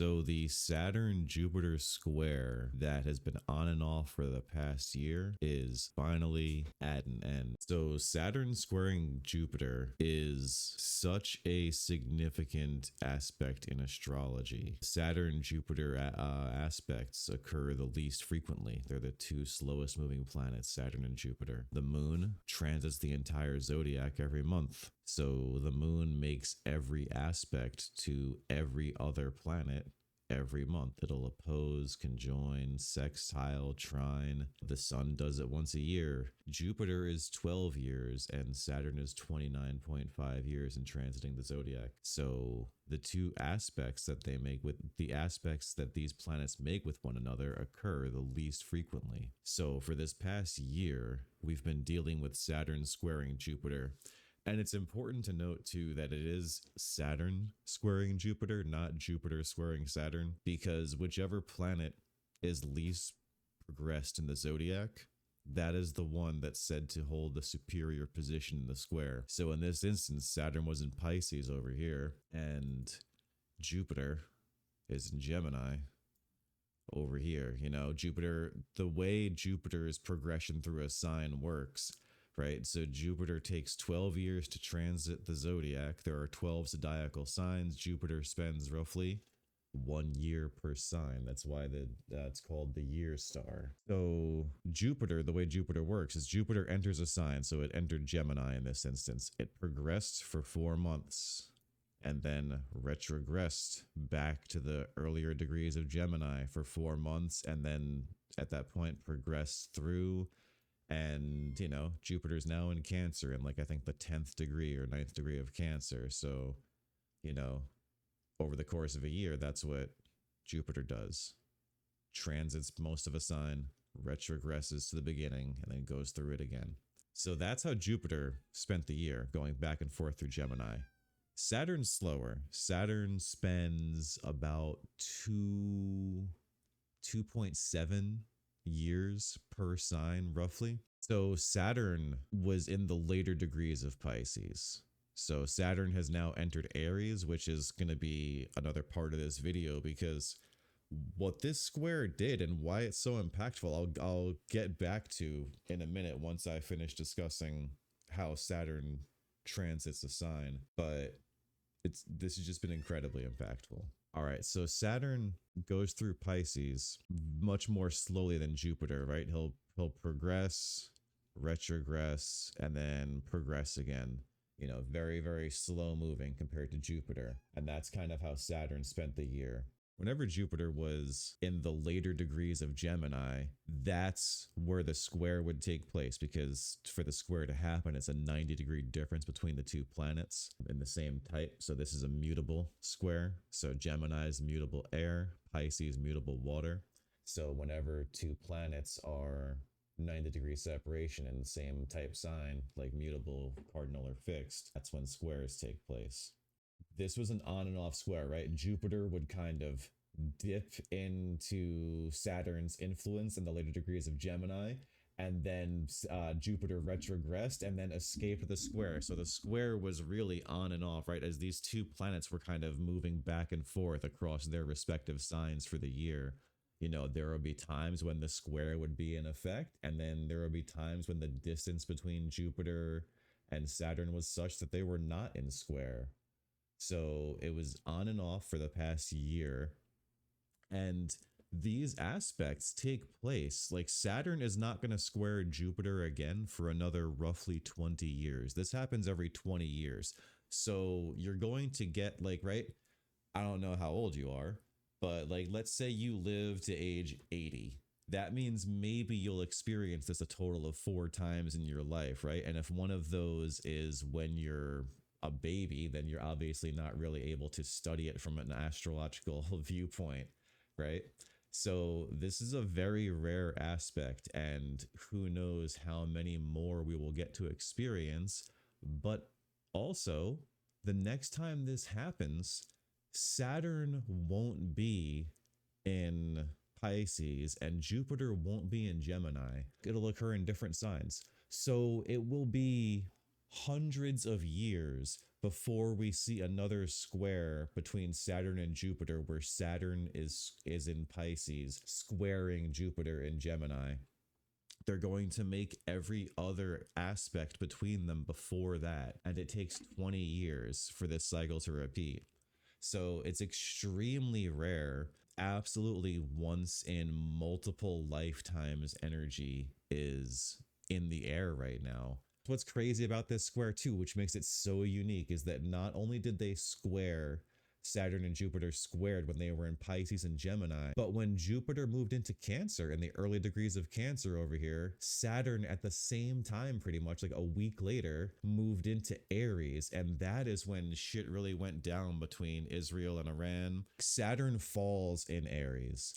So the Saturn-Jupiter square that has been on and off for the past year is finally at an end. So Saturn squaring Jupiter is such a significant aspect in astrology. Saturn-Jupiter aspects occur the least frequently. They're the two slowest moving planets, Saturn and Jupiter. The moon transits the entire zodiac every month. So the moon makes every aspect to every other planet every month. It'll oppose, conjoin, sextile, trine. The sun does it once a year. Jupiter is 12 years and Saturn is 29.5 years in transiting the zodiac. So the two aspects that they make with the aspects that these planets make with one another occur the least frequently. So for this past year, we've been dealing with Saturn squaring Jupiter. And it's important to note too that it is Saturn squaring Jupiter, not Jupiter squaring Saturn, because whichever planet is least progressed in the zodiac, that is the one that's said to hold the superior position in the square. So in this instance, Saturn was in Pisces over here, and Jupiter is in Gemini over here. You know, Jupiter, the way Jupiter's progression through a sign works, right? So Jupiter takes 12 years to transit the zodiac. There are 12 zodiacal signs. Jupiter spends roughly 1 year per sign. That's why it's called the year star. So Jupiter, the way Jupiter works is Jupiter enters a sign. So it entered Gemini in this instance. It progressed for 4 months and then retrogressed back to the earlier degrees of Gemini for 4 months. And then at that point progressed through. And, you know, Jupiter's now in Cancer in like, I think the 10th degree or 9th degree of Cancer. So, you know, over the course of a year, that's what Jupiter does. Transits most of a sign, retrogresses to the beginning, and then goes through it again. So that's how Jupiter spent the year, going back and forth through Gemini. Saturn's slower. Saturn spends about 2.7 years per sign, roughly. So Saturn was in the later degrees of Pisces. So Saturn has now entered Aries, which is going to be another part of this video, because what this square did and why it's so impactful, I'll get back to in a minute once I finish discussing how Saturn transits a sign. But this has just been incredibly impactful. All right, so Saturn goes through Pisces much more slowly than Jupiter, right? He'll progress, retrogress, and then progress again. You know, very, very slow moving compared to Jupiter. And that's kind of how Saturn spent the year. Whenever Jupiter was in the later degrees of Gemini, that's where the square would take place, because for the square to happen, it's a 90-degree difference between the two planets in the same type. So this is a mutable square. So Gemini is mutable air, Pisces mutable water. So whenever two planets are 90-degree separation in the same type sign, like mutable, cardinal, or fixed, that's when squares take place. This was an on and off square, right? Jupiter would kind of dip into Saturn's influence in the later degrees of Gemini, and then Jupiter retrogressed and then escaped the square. So the square was really on and off, right? As these two planets were kind of moving back and forth across their respective signs for the year. You know, there would be times when the square would be in effect, and then there would be times when the distance between Jupiter and Saturn was such that they were not in square. So it was on and off for the past year. And these aspects take place. Like Saturn is not going to square Jupiter again for another roughly 20 years. This happens every 20 years. So you're going to get like, right? I don't know how old you are, but like, let's say you live to age 80. That means maybe you'll experience this a total of 4 times in your life, right? And if one of those is when you're a baby, then you're obviously not really able to study it from an astrological viewpoint, right? So this is a very rare aspect, and who knows how many more we will get to experience. But also, the next time this happens, Saturn won't be in Pisces and Jupiter won't be in Gemini. It'll occur in different signs. So it will be hundreds of years before we see another square between Saturn and Jupiter, where Saturn is in Pisces squaring Jupiter in Gemini. They're going to make every other aspect between them before that, and it takes 20 years for this cycle to repeat. So it's extremely rare. Absolutely once in multiple lifetimes energy is in the air right now. What's crazy about this square too, which makes it so unique, is that not only did they square Saturn and Jupiter squared when they were in Pisces and Gemini, but when Jupiter moved into Cancer in the early degrees of Cancer over here, Saturn at the same time, pretty much like a week later, moved into Aries. And that is when shit really went down between Israel and Iran. Saturn falls in Aries.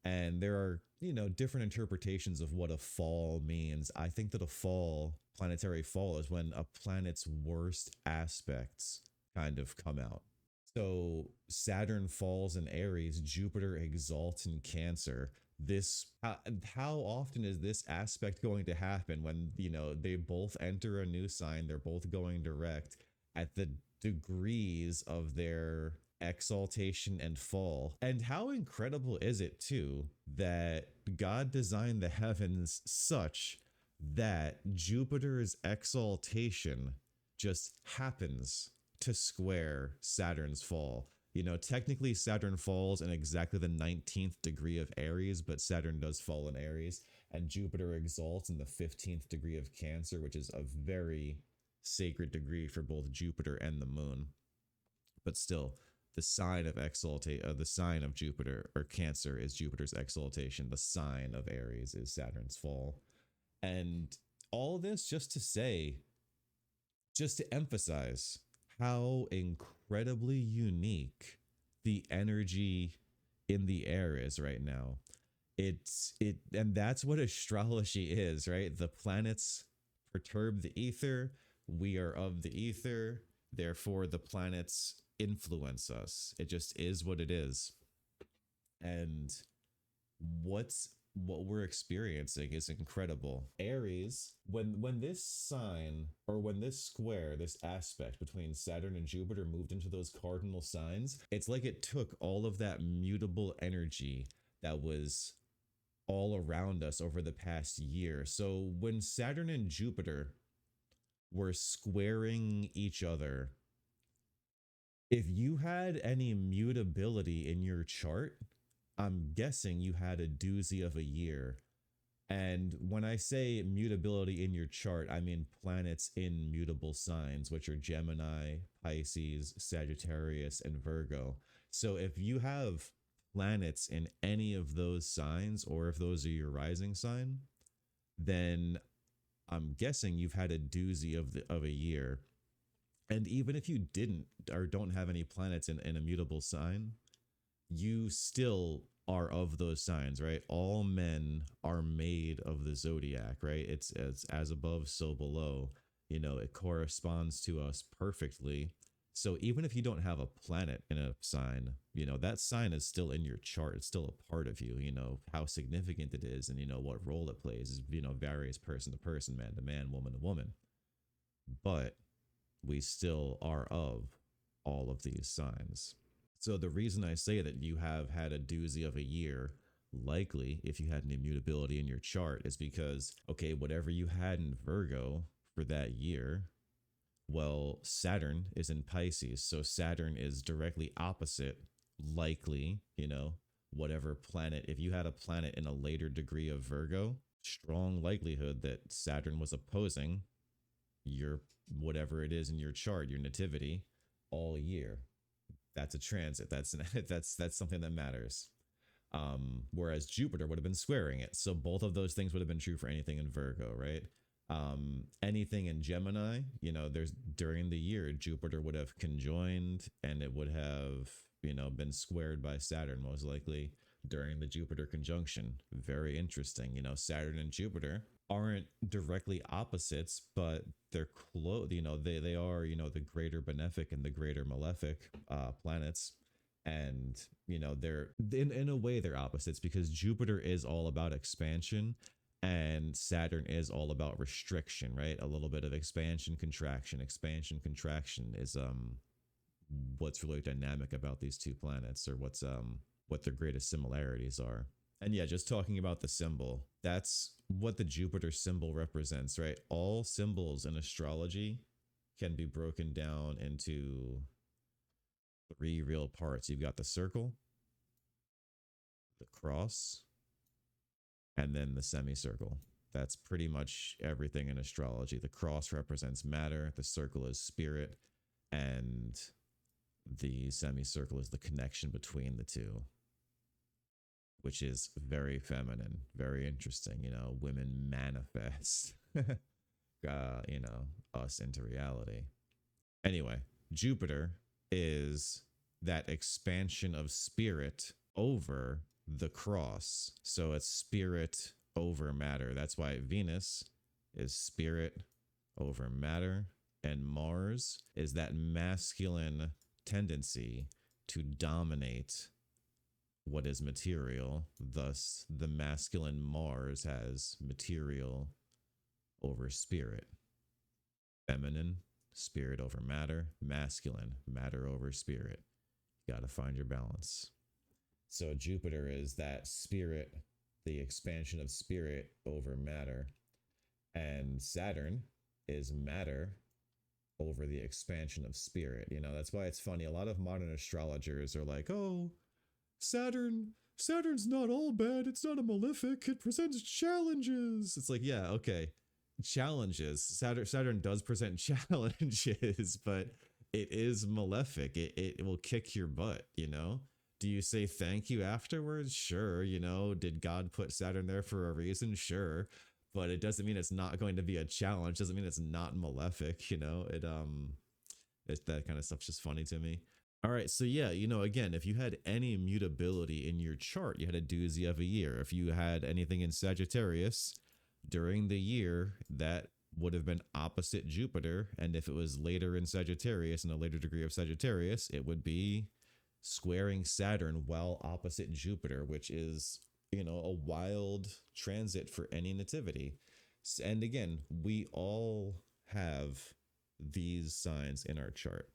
And there are, different interpretations of what a fall means. I think that a fall, planetary fall, is when a planet's worst aspects kind of come out. So Saturn falls in Aries, Jupiter exalts in Cancer. How often is this aspect going to happen when, they both enter a new sign, they're both going direct at the degrees of their exaltation and fall? And how incredible is it too that God designed the heavens such that Jupiter's exaltation just happens to square Saturn's fall. Technically Saturn falls in exactly the 19th degree of Aries, but Saturn does fall in Aries, and Jupiter exalts in the 15th degree of Cancer, which is a very sacred degree for both Jupiter and the moon. But still, the sign of Jupiter or Cancer is Jupiter's exaltation. The sign of Aries is Saturn's fall. And all this just to emphasize how incredibly unique the energy in the air is right now. And that's what astrology is, right? The planets perturb the ether. We are of the ether. Therefore, the planets influence us. It just is what it is. And what we're experiencing is incredible. Aries, when this sign, or when this square, this aspect between Saturn and Jupiter moved into those cardinal signs, it's like it took all of that mutable energy that was all around us over the past year. So when Saturn and Jupiter were squaring each other, if you had any mutability in your chart, I'm guessing you had a doozy of a year. And when I say mutability in your chart, I mean planets in mutable signs, which are Gemini, Pisces, Sagittarius, and Virgo. So if you have planets in any of those signs, or if those are your rising sign, then I'm guessing you've had a doozy of a year. And even if you didn't or don't have any planets in a mutable sign, you still are of those signs, right? All men are made of the zodiac, right? It's as above, so below. It corresponds to us perfectly. So even if you don't have a planet in a sign, that sign is still in your chart. It's still a part of you. How significant it is, and what role it plays is, varies person to person, man to man, woman to woman. But we still are of all of these signs. So the reason I say that you have had a doozy of a year, likely if you had an immutability in your chart, is because, okay, whatever you had in Virgo for that year, well, Saturn is in Pisces. So Saturn is directly opposite, likely, whatever planet. If you had a planet in a later degree of Virgo, strong likelihood that Saturn was opposing your whatever it is in your chart, your nativity, all year. That's a transit. That's something that matters. Whereas Jupiter would have been squaring it. So both of those things would have been true for anything in Virgo, right? Anything in Gemini, there's during the year, Jupiter would have conjoined, and it would have, been squared by Saturn most likely during the Jupiter conjunction. Very interesting. Saturn and Jupiter aren't directly opposites, but they're close. They are, the greater benefic and the greater malefic planets. And, they're in a way they're opposites, because Jupiter is all about expansion And Saturn is all about restriction, right? A little bit of expansion, contraction. Expansion, contraction is what's really dynamic about these two planets, or what their greatest similarities are. And yeah, just talking about the symbol, that's what the Jupiter symbol represents, right? All symbols in astrology can be broken down into three real parts. You've got the circle, the cross, and then the semicircle. That's pretty much everything in astrology. The cross represents matter, the circle is spirit, and the semicircle is the connection between the two, which is very feminine, very interesting. You know, women manifest, us into reality. Anyway, Jupiter is that expansion of spirit over the cross. So it's spirit over matter. That's why Venus is spirit over matter, and Mars is that masculine tendency to dominate what is material. Thus, the masculine Mars has material over spirit. Feminine, spirit over matter. Masculine, matter over spirit. You got to find your balance. So Jupiter is that spirit, the expansion of spirit over matter. And Saturn is matter over the expansion of spirit. You know, that's why it's funny. A lot of modern astrologers are like, oh, Saturn's not all bad. It's not a malefic. It presents challenges. It's like, yeah, okay. Challenges. Saturn does present challenges, but it is malefic. It will kick your butt, you know? Do you say thank you afterwards? Sure. You know, did God put Saturn there for a reason? Sure. But it doesn't mean it's not going to be a challenge. Doesn't mean it's not malefic, you know? That kind of stuff's just funny to me. All right, so yeah, you know, again, if you had any mutability in your chart, you had a doozy of a year. If you had anything in Sagittarius during the year, that would have been opposite Jupiter. And if it was later in Sagittarius, in a later degree of Sagittarius, it would be squaring Saturn while opposite Jupiter, which is, you know, a wild transit for any nativity. And again, we all have these signs in our chart.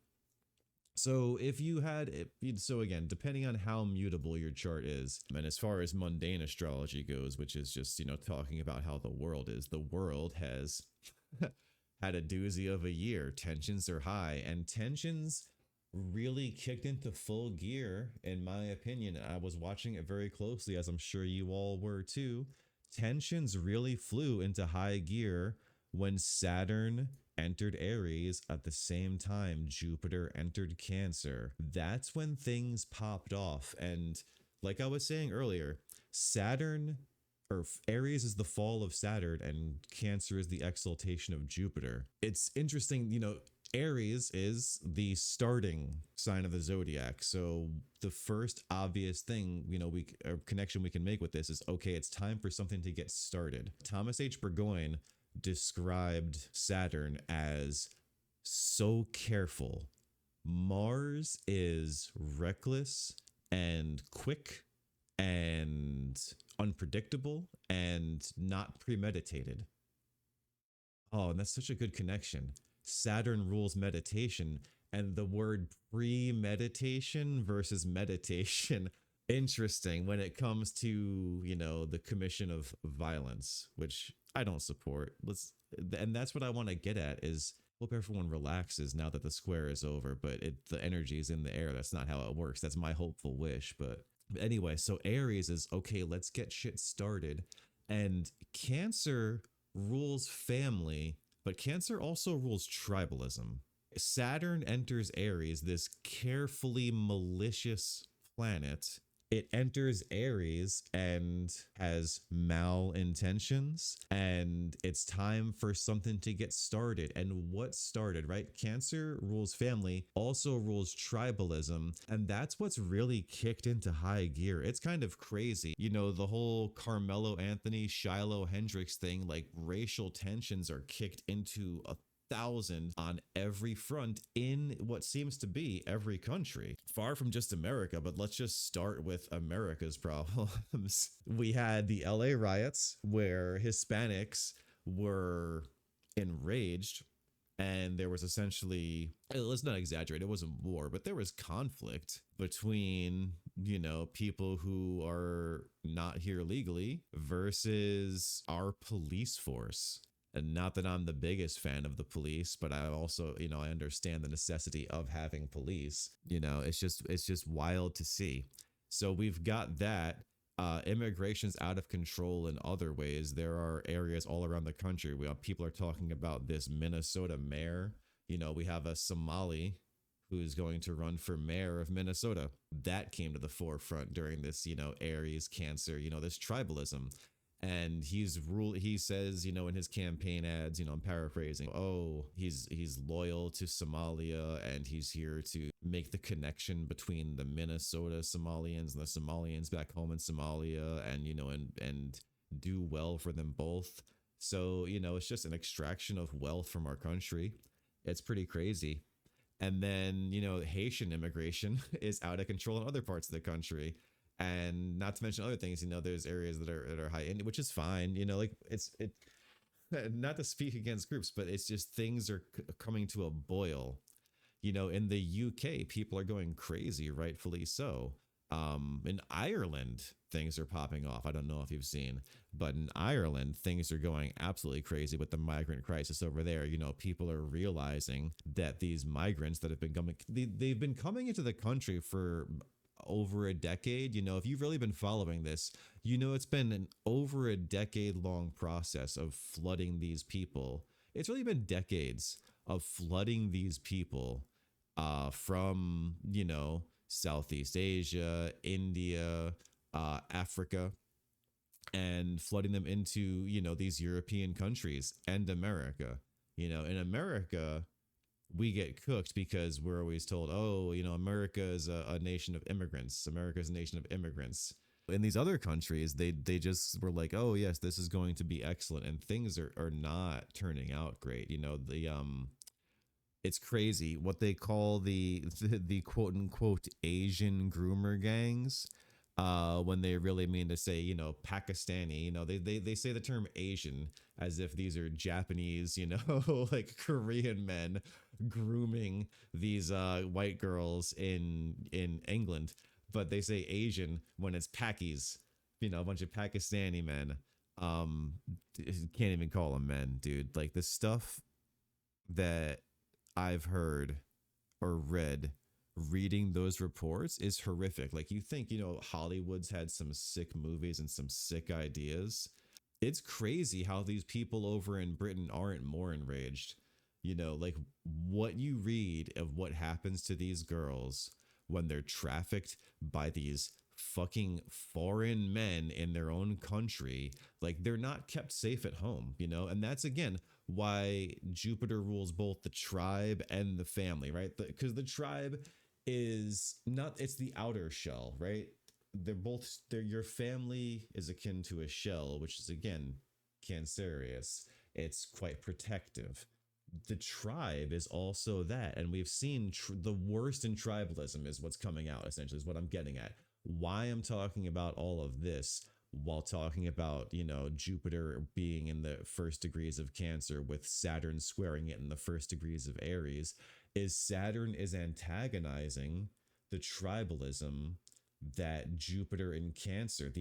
So if you had it, so again, depending on how mutable your chart is, and as far as mundane astrology goes, which is just, you know, talking about how the world is, the world has had a doozy of a year. Tensions are high, and tensions really kicked into full gear, in my opinion. I was watching it very closely, as I'm sure you all were too. Tensions really flew into high gear when Saturn entered Aries at the same time Jupiter entered Cancer. That's when things popped off. And like I was saying earlier, Saturn, or Aries is the fall of Saturn and Cancer is the exaltation of Jupiter. It's interesting, you know, Aries is the starting sign of the zodiac. So the first obvious thing, you know, a connection we can make with this is, okay, it's time for something to get started. Thomas H. Burgoyne described Saturn as so careful. Mars is reckless and quick and unpredictable and not premeditated. Oh, and that's such a good connection. Saturn rules meditation, and the word premeditation versus meditation, interesting when it comes to, you know, the commission of violence, which I don't support. And that's what I want to get at is, hope everyone relaxes now that the square is over, but the energy is in the air. That's not how it works. That's my hopeful wish. But anyway, so Aries is, okay, let's get shit started. And Cancer rules family, but Cancer also rules tribalism. Saturn enters Aries, this carefully malicious planet. It enters Aries and has malintentions, and it's time for something to get started. And what started, right? Cancer rules family, also rules tribalism, and that's what's really kicked into high gear. It's kind of crazy. You know, the whole Karmelo Anthony, Shiloh, Hendrix thing, like racial tensions are kicked into thousand on every front in what seems to be every country. Far from just America, but let's just start with America's problems. We had the LA riots where Hispanics were enraged, and there was essentially, let's not exaggerate, it wasn't war, but there was conflict between, people who are not here legally versus our police force. And not that I'm the biggest fan of the police, but I also, I understand the necessity of having police. It's just wild to see. So we've got that. Immigration's out of control in other ways. There are areas all around the country where people are talking about this Minnesota mayor. We have a Somali who's going to run for mayor of Minnesota. That came to the forefront during this, Aries, Cancer, this tribalism. And he says, in his campaign ads, I'm paraphrasing, oh, he's loyal to Somalia, and he's here to make the connection between the Minnesota Somalians and the Somalians back home in Somalia, and and do well for them both. So, it's just an extraction of wealth from our country. It's pretty crazy. And then, Haitian immigration is out of control in other parts of the country. And not to mention other things, there's areas that are high end, which is fine. Like it not to speak against groups, but it's just things are coming to a boil. In the UK, people are going crazy, rightfully so. In Ireland, things are popping off. I don't know if you've seen, but in Ireland, things are going absolutely crazy with the migrant crisis over there. People are realizing that these migrants that have been coming, they've been coming into the country for over a decade. If you've really been following this, it's been an over a decade long process of flooding these people. It's really been decades of flooding these people from, Southeast Asia, India, Africa, and flooding them into, these European countries and America. In America, we get cooked because we're always told, oh, America is a nation of immigrants. America is a nation of immigrants. In these other countries, they just were like, oh, yes, this is going to be excellent. And things are not turning out great. It's crazy what they call the quote unquote Asian groomer gangs. When they really mean to say, Pakistani, they say the term Asian as if these are Japanese, like Korean men grooming these white girls in England, but they say Asian when it's Pakis, a bunch of Pakistani men. Can't even call them men, dude. Like the stuff that I've heard or read reading those reports is horrific. Like you think, Hollywood's had some sick movies and some sick ideas. It's crazy how these people over in Britain aren't more enraged. Like what you read of what happens to these girls when they're trafficked by these fucking foreign men in their own country. Like they're not kept safe at home, and that's again why Jupiter rules both the tribe and the family, right? Because the tribe is not, it's the outer shell, right? Your family is akin to a shell, which is again Cancerius. It's quite protective. The tribe is also that, and we've seen the worst in tribalism is what's coming out, essentially, is what I'm getting at. Why I'm talking about all of this while talking about, Jupiter being in the first degrees of Cancer with Saturn squaring it in the first degrees of Aries is Saturn is antagonizing the tribalism that Jupiter in Cancer,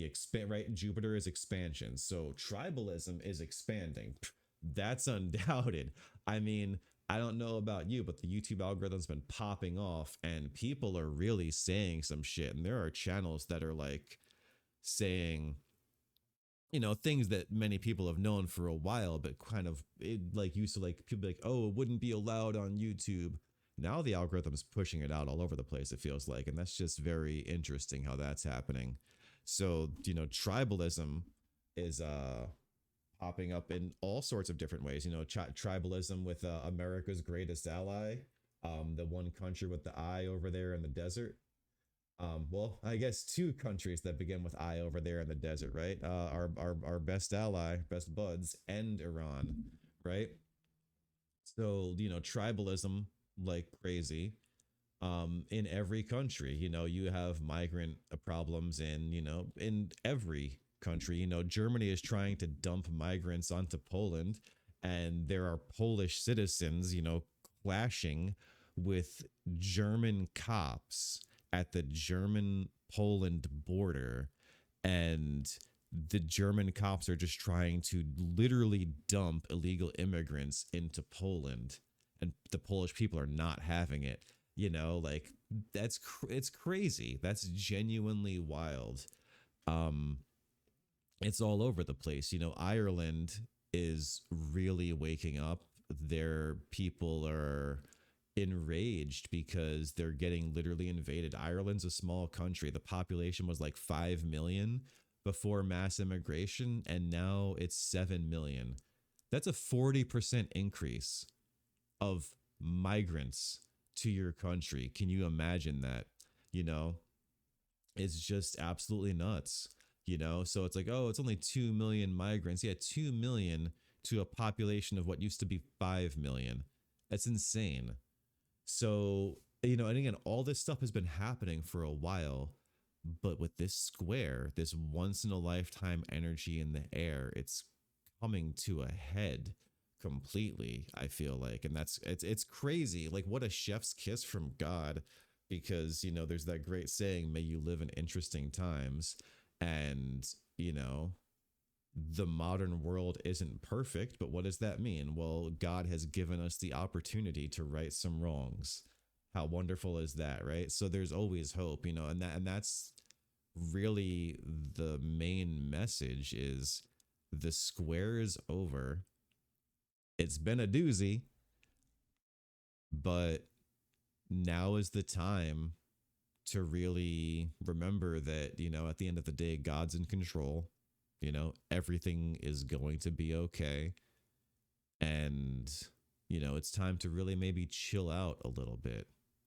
right? Jupiter is expansion. So tribalism is expanding. That's undoubted. I mean, I don't know about you, but the YouTube algorithm's been popping off and people are really saying some shit. And there are channels that are like saying, things that many people have known for a while, but kind of like used to, like people like, oh, it wouldn't be allowed on YouTube. Now the algorithm's pushing it out all over the place, it feels like. And that's just very interesting how that's happening. So, tribalism is popping up in all sorts of different ways. Tribalism with America's greatest ally, the one country with the eye over there in the desert. Well, I guess two countries that begin with I over there in the desert, right? Our best ally, best buds, and Iran, right? So, tribalism like crazy. In every country, you have migrant problems in every country. Germany is trying to dump migrants onto Poland, and there are Polish citizens, clashing with German cops at the German Poland border, and the German cops are just trying to literally dump illegal immigrants into Poland, and the Polish people are not having it. Like it's crazy. That's genuinely wild. Um, it's all over the place. Ireland is really waking up. Their people are enraged because they're getting literally invaded. Ireland's a small country. The population was like 5 million before mass immigration, and now it's 7 million. That's a 40% increase of migrants to your country. Can you imagine that? You know, it's just absolutely nuts. So it's like, oh, it's only 2 million migrants. Yeah, 2 million to a population of what used to be 5 million. That's insane. So, and again, all this stuff has been happening for a while, but with this square, this once in a lifetime energy in the air, it's coming to a head completely, I feel like. And it's crazy. Like, what a chef's kiss from God, because there's that great saying, may you live in interesting times. And the modern world isn't perfect, but what does that mean? Well, God has given us the opportunity to right some wrongs. How wonderful is that, right? So there's always hope, and that's really the main message. Is the square is over. It's been a doozy, but now is the time to really remember that, at the end of the day, God's in control. Everything is going to be okay. And, it's time to really maybe chill out a little bit.